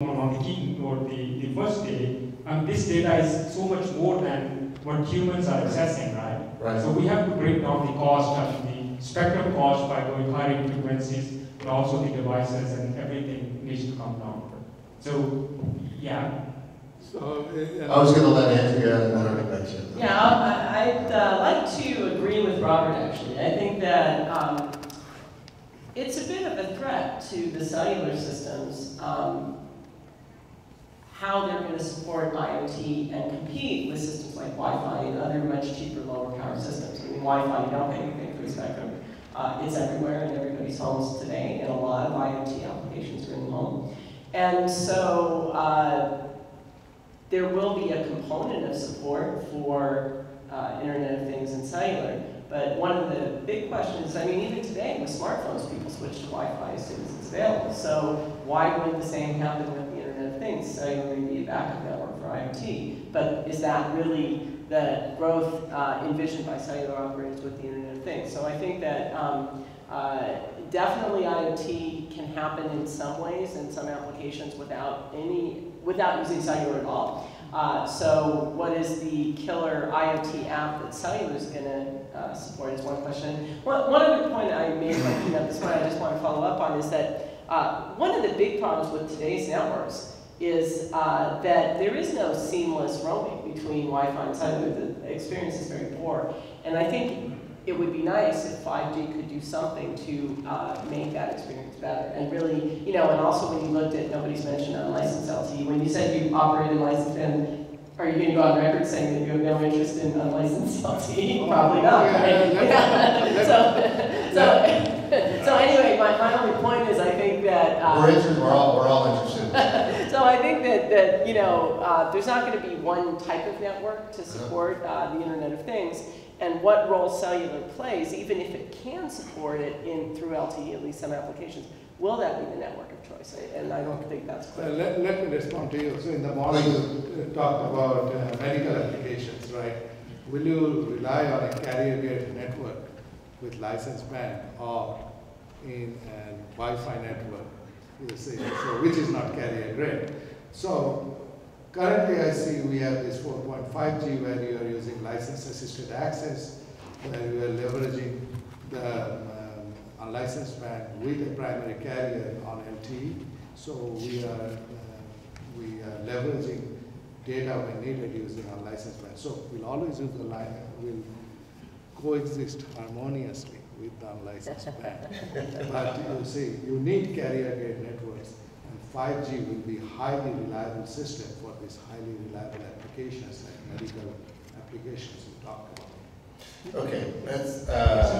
on the keynote the first day, this data is so much more than what humans are accessing, right? Right. So we have to bring down the cost, the spectrum cost by going higher frequencies, but also the devices and everything needs to come down. So, yeah. So, I was going to let Andrea mention. Yeah, I'd like to agree with Robert, actually. I think that it's a bit of a threat to the cellular systems, how they're going to support IoT and compete with systems like Wi-Fi and other much cheaper, lower power systems. I mean, Wi-Fi, you don't pay anything for the spectrum. It's everywhere in everybody's homes today, and a lot of IoT applications are in the home. And so there will be a component of support for Internet of Things and cellular. But one of the big questions, I mean, even today with smartphones, people switch to Wi-Fi as soon as it's available. So why wouldn't the same happen with the Internet of Things? Cellular may be a backup network for IoT. But is that really the growth envisioned by cellular operators with the Internet of Things? So I think that definitely IoT can happen in some ways, in some applications, without using cellular at all. So what is the killer IoT app that cellular is going to support is one question. One other point I made in my keynote this morning I just want to follow up on is that one of the big problems with today's networks is that there is no seamless roaming between Wi-Fi and cellular. The experience is very poor. And I think it would be nice if 5G could do something to make that experience better. And really, you know, and also when you looked at, nobody's mentioned unlicensed LTE, when you said you operate in licensed band, are you going to go on record saying that you have no interest in unlicensed LTE? Probably not, right? So anyway, my only point is I think that... we're all interested. So I think that you know, there's not going to be one type of network to support the Internet of Things. And what role cellular plays, even if it can support it through LTE, at least some applications, will that be the network of choice? And I don't think that's clear. Let me respond to you. So in the model, you talked about medical applications, right? Will you rely on a carrier-grade network with licensed band or in a Wi-Fi network, you see, so which is not carrier-grade? So currently, I see we have this 4.5G where you are using license-assisted access, where you are leveraging the unlicensed band with a primary carrier on LTE. So we are leveraging data when needed using unlicensed band. So we'll always use the line, will coexist harmoniously with the unlicensed band. But you see, you need carrier-grade networks. 5G will be a highly reliable system for these highly reliable applications like medical applications we talked about. Okay, that's